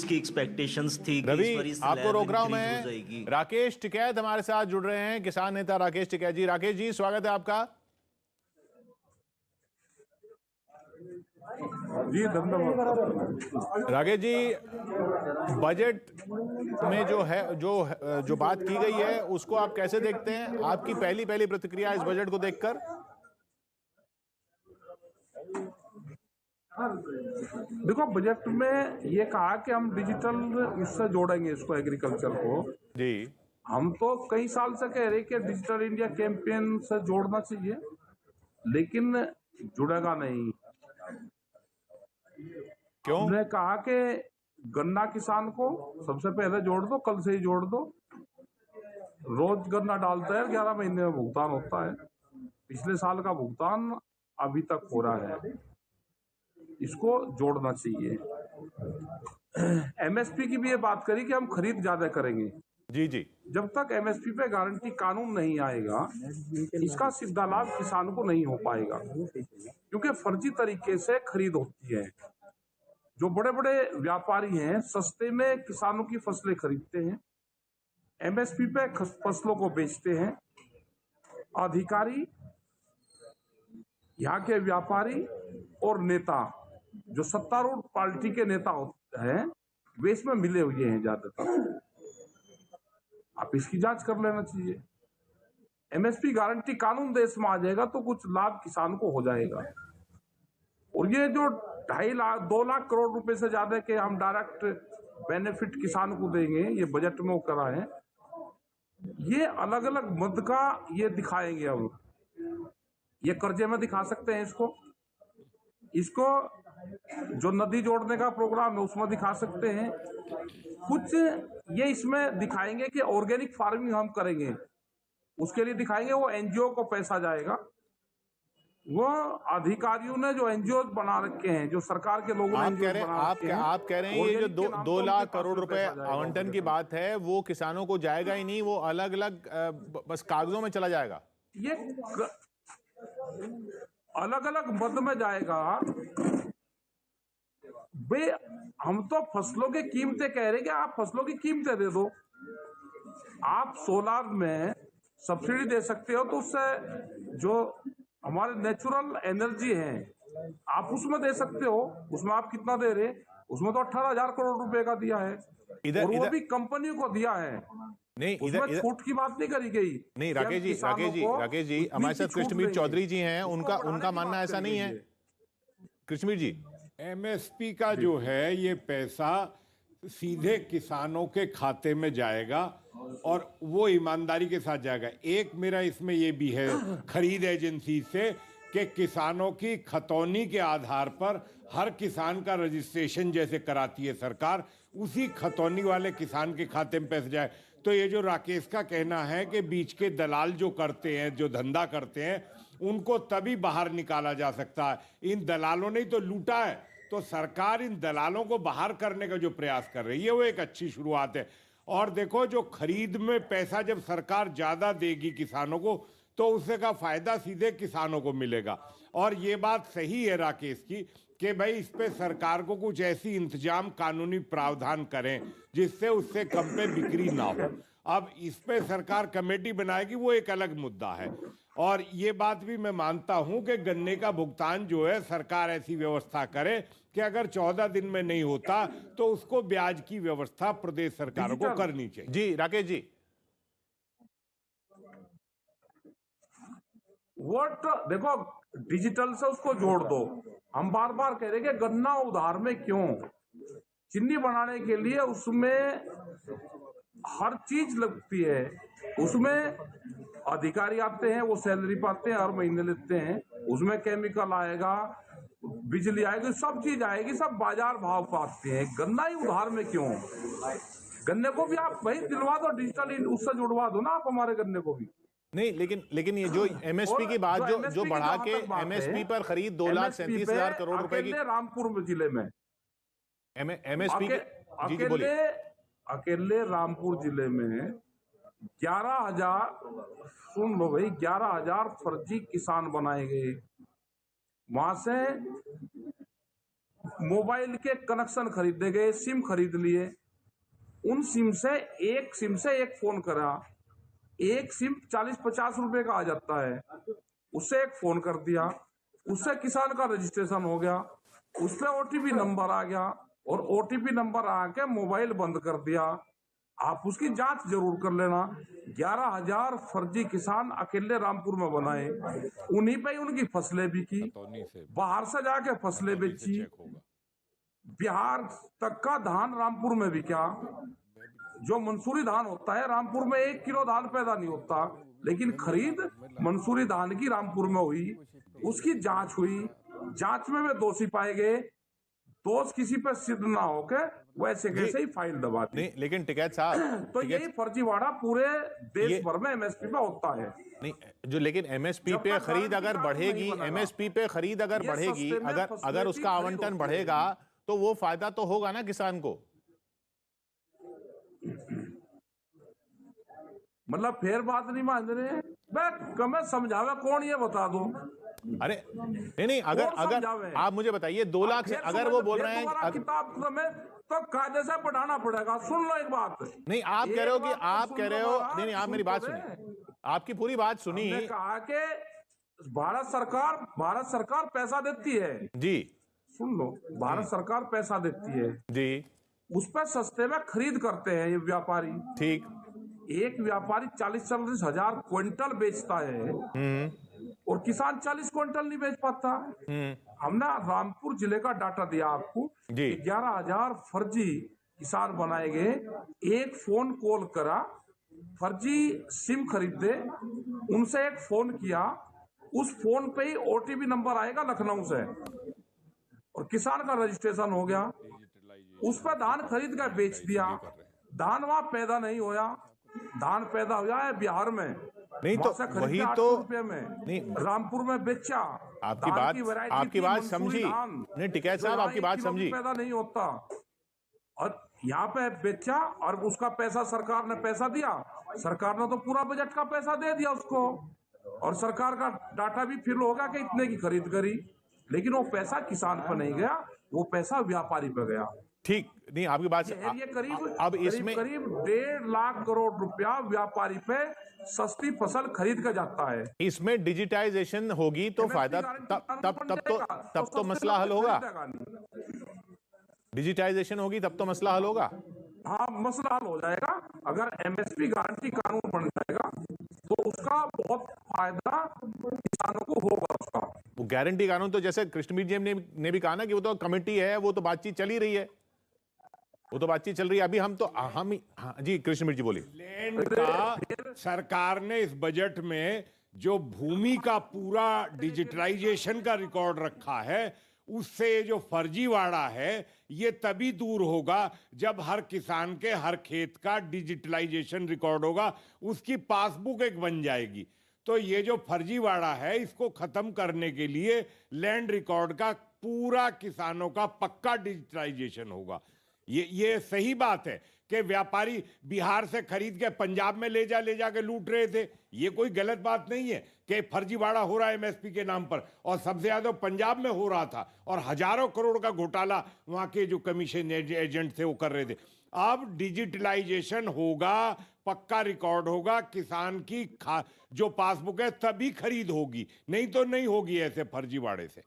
किसान्स की एक्सपेक्टेशंस थी कि इस बार रवि, इस आपको रोक रहा हूं इंक्रीज हो मैं। जाएगी। राकेश टिकैत हमारे साथ जुड़ रहे हैं, किसान नेता राकेश टिकैत जी। राकेश जी, स्वागत है आपका। जी धन्यवाद। राकेश जी, बजट में जो बात की गई है उसको आप कैसे देखते हैं? आपकी पहली प्रतिक्रिया इस बजट को देखकर? देखो, बजट में ये कहा कि हम डिजिटल इससे जोड़ेंगे इसको, एग्रीकल्चर को। जी। हम तो कई साल से कह रहे कि डिजिटल इंडिया कैंपेन से जोड़ना चाहिए, लेकिन जुड़ेगा नहीं। क्यों? हमने कहा कि गन्ना किसान को सबसे पहले जोड़ दो, कल से ही जोड़ दो। रोज गन्ना डालता है, 11 महीने में भुगतान होता है। पिछले साल का भुगतान अभी तक हो रहा है, इसको जोड़ना चाहिए। एमएसपी की भी ये बात करी कि हम खरीद ज्यादा करेंगे। जी जी। जब तक एमएसपी पे गारंटी कानून नहीं आएगा, इसका सीधा लाभ किसान को नहीं हो पाएगा, क्योंकि फर्जी तरीके से खरीद होती है। जो बड़े बड़े व्यापारी हैं, सस्ते में किसानों की फसलें खरीदते हैं, एमएसपी पे फसलों को बेचते हैं। अधिकारी, यहाँ के व्यापारी और नेता, जो सत्तारूढ़ पार्टी के नेता होते हैं, वे इसमें मिले हुए हैं ज्यादातर। आप इसकी जांच कर लेना चाहिए। एमएसपी गारंटी कानून देश में आ जाएगा तो कुछ लाभ किसान को हो जाएगा। और ये जो 2 लाख करोड़ रुपए से ज्यादा के हम डायरेक्ट बेनिफिट किसान को देंगे, ये बजट में वो करा है। ये अलग अलग मद का ये दिखाएंगे। अब ये कर्जे में दिखा सकते हैं इसको जो नदी जोड़ने का प्रोग्राम है उसमें दिखा सकते हैं। कुछ ये इसमें दिखाएंगे कि ऑर्गेनिक फार्मिंग हम करेंगे, उसके लिए दिखाएंगे। वो एनजीओ को पैसा जाएगा। वो अधिकारियों ने जो एनजीओ बना रखे हैं, जो सरकार के लोगों ने एनजीओ बना रखे हैं, आप कह रहे हैं ये जो 2 लाख करोड़ रुपए आवंटन की बात है वो किसानों को जाएगा ही नहीं, वो अलग अलग बस कागजों में चला जाएगा। ये अलग अलग मद में जाएगा। भाई, हम तो फसलों की कीमतें कह रहे हैं कि आप फसलों की कीमतें दे दो। आप सोलार में सब्सिडी दे सकते हो, तो उससे जो हमारे नेचुरल एनर्जी है आप उसमें दे सकते हो। उसमें आप कितना दे रहे? उसमें तो 18,000 करोड़ रुपए का दिया है, और वो भी कंपनी को दिया है। नहीं, उसमें छूट की बात नहीं करी गई। नहीं राकेश जी, हमारे साथ कृष्णमीर चौधरी जी हैं, उनका मानना ऐसा नहीं है। कृष्णमीर जी, एमएसपी का जो है ये पैसा सीधे किसानों के खाते में जाएगा और वो ईमानदारी के साथ जाएगा। एक मेरा इसमें ये भी है खरीद एजेंसी से कि किसानों की खतौनी के आधार पर हर किसान का रजिस्ट्रेशन जैसे कराती है सरकार, उसी खतौनी वाले किसान के खाते में पैसे जाए। तो ये जो राकेश का कहना है कि बीच के दलाल जो करते हैं, जो धंधा करते हैं, उनको तभी बाहर निकाला जा सकता है। इन दलालों ने तो लूटा है, तो सरकार इन दलालों को बाहर करने का जो प्रयास कर रही है वो एक अच्छी शुरुआत है। और देखो, जो खरीद में पैसा जब सरकार ज्यादा देगी किसानों को, तो उससे का फायदा सीधे किसानों को मिलेगा। और ये बात सही है राकेश की कि भाई इस पे सरकार को कुछ ऐसी इंतजाम, कानूनी प्रावधान करें जिससे उससे कम पे बिक्री ना हो। अब इस पे सरकार कमेटी बनाएगी, वो एक अलग मुद्दा है। और ये बात भी मैं मानता हूं कि गन्ने का भुगतान जो है सरकार ऐसी व्यवस्था करे कि अगर 14 दिन में नहीं होता तो उसको ब्याज की व्यवस्था प्रदेश सरकारों को करनी चाहिए। जी राकेश जी, वोट देखो, डिजिटल से उसको जोड़ दो। हम बार बार कह रहे हैं कि गन्ना उधार में क्यों? चीनी बनाने के लिए उसमें हर चीज लगती है, उसमें अधिकारी आते हैं, वो सैलरी पाते हैं, हर महीने लेते हैं। उसमें केमिकल आएगा, बिजली आएगी, सब चीज आएगी, सब बाजार भाव पाते हैं। गन्ना ही उधार में क्यों? गन्ने को भी आप भाई दिलवा दो, डिजिटल उससे जुड़वा दो ना आप हमारे गन्ने को भी। नहीं, लेकिन ये जो एमएसपी की बात जो बढ़ा के एमएसपी पर खरीद 2,37,000 करोड़ रुपए की, रामपुर जिले में एमएसपी अकेले रामपुर जिले में 11,000, सुन लो भाई, 11,000 फर्जी किसान बनाए गए। वहां से मोबाइल के कनेक्शन खरीदे गए, सिम खरीद लिए, उन सिम से एक फोन करा, एक सिम 40-50 रुपए का आ जाता है, उससे एक फोन कर दिया, उससे किसान का रजिस्ट्रेशन हो गया, उस पर ओटीपी नंबर आ गया और ओटीपी नंबर आके मोबाइल बंद कर दिया। आप उसकी जांच जरूर कर लेना। 11,000 फर्जी किसान अकेले रामपुर में बनाए, उन्हीं पे ही उनकी फसलें बिकी, बाहर से जाके फसलें बेची, बिहार तक का धान रामपुर में बिका। जो मंसूरी धान होता है रामपुर में 1 किलो धान पैदा नहीं होता, लेकिन खरीद मंसूरी धान की रामपुर में हुई, उसकी जांच हुई, जांच में वे दोषी पाए गए, दोष किसी पर सिद्ध ना होके वैसे कैसे ही फाइल दबा दी। नहीं, लेकिन टिकैत साहब, तो यही फर्जीवाड़ा पूरे देश भर में एमएसपी पे होता है। नहीं जो, लेकिन एमएसपी पे खरीद अगर बढ़ेगी, एमएसपी पे खरीद अगर बढ़ेगी, अगर उसका आवंटन बढ़ेगा तो वो फायदा तो होगा ना किसान को। मतलब फिर बात नहीं मान रहे, मैं समझावे कौन ये बता दो। अरे नहीं, अगर आप मुझे बताइए 2 लाख से अगर वो बोल रहे हैं किताब में तो कायदे से पढ़ाना पड़ेगा। सुन लो एक बात, नहीं आप कह रहे हो कि आप कह रहे हो, नहीं आप मेरी बात सुनिए, आपकी पूरी बात सुनी। कहा कि भारत सरकार पैसा देती है जी, सुन लो, भारत सरकार पैसा देती है जी, उस पर सस्ते में खरीद करते हैं ये व्यापारी। ठीक, एक व्यापारी 40-40 हजार क्विंटल बेचता है और किसान 40 क्विंटल नहीं बेच पाता। हमने रामपुर जिले का डाटा दिया आपको, 11,000 फर्जी किसान बनाए गए, एक फोन कॉल करा, फर्जी सिम खरीदे, उनसे एक फोन किया, उस फोन पे ही ओटीपी नंबर आएगा लखनऊ से और किसान का रजिस्ट्रेशन हो गया, उस पर धान खरीद कर बेच दिया। धान वहां पैदा नहीं होया, धान पैदा हो जाए बिहार में, नहीं तो वही तो में नहीं, रामपुर में बेचा। आपकी बात समझी, नहीं टिकैत साहब आपकी बात समझी, पैदा नहीं होता और यहाँ पे बेचा और उसका पैसा सरकार ने पैसा दिया, सरकार ने तो पूरा बजट का पैसा दे दिया उसको और सरकार का डाटा भी फिल होगा कि इतने की खरीद करी, लेकिन वो पैसा किसान पर नहीं गया, वो पैसा व्यापारी पे गया। ठीक, नहीं आपकी बात ये करीब अब इसमें करीब 1.5 लाख करोड़ रुपया व्यापारी पे सस्ती फसल खरीद कर जाता है। इसमें डिजिटाइजेशन होगी तो फायदा तब तो मसला हल होगा। डिजिटाइजेशन होगी तब तो मसला हल होगा। हाँ, मसला हल हो जाएगा। अगर एमएसपी गारंटी कानून बन जाएगा तो उसका बहुत फायदा किसानों को होगा। उसका वो गारंटी कानून तो जैसे कृष्णवीर जी ने भी कहा ना कि वो तो कमेटी है, वो तो बातचीत चल ही रही है, वो तो बातचीत चल रही है। अभी हम तो जी कृष्णवीर जी बोलिए। लैंड का सरकार ने इस बजट में जो भूमि का पूरा डिजिटलाइजेशन का रिकॉर्ड रखा है, उससे जो फर्जीवाड़ा है ये तभी दूर होगा जब हर किसान के हर खेत का डिजिटलाइजेशन रिकॉर्ड होगा, उसकी पासबुक एक बन जाएगी। तो ये जो फर्जीवाड़ा है इसको खत्म करने के लिए लैंड रिकॉर्ड का पूरा किसानों का पक्का डिजिटलाइजेशन होगा। ये सही बात है कि व्यापारी बिहार से खरीद के पंजाब में ले जाके लूट रहे थे, ये कोई गलत बात नहीं है कि फर्जीवाड़ा हो रहा है एमएसपी के नाम पर, और सबसे ज्यादा पंजाब में हो रहा था और हजारों करोड़ का घोटाला वहां के जो कमीशन एजेंट थे वो कर रहे थे। अब डिजिटलाइजेशन होगा, पक्का रिकॉर्ड होगा, किसान की जो पासबुक है तभी खरीद होगी, नहीं तो नहीं होगी ऐसे फर्जीवाड़े से।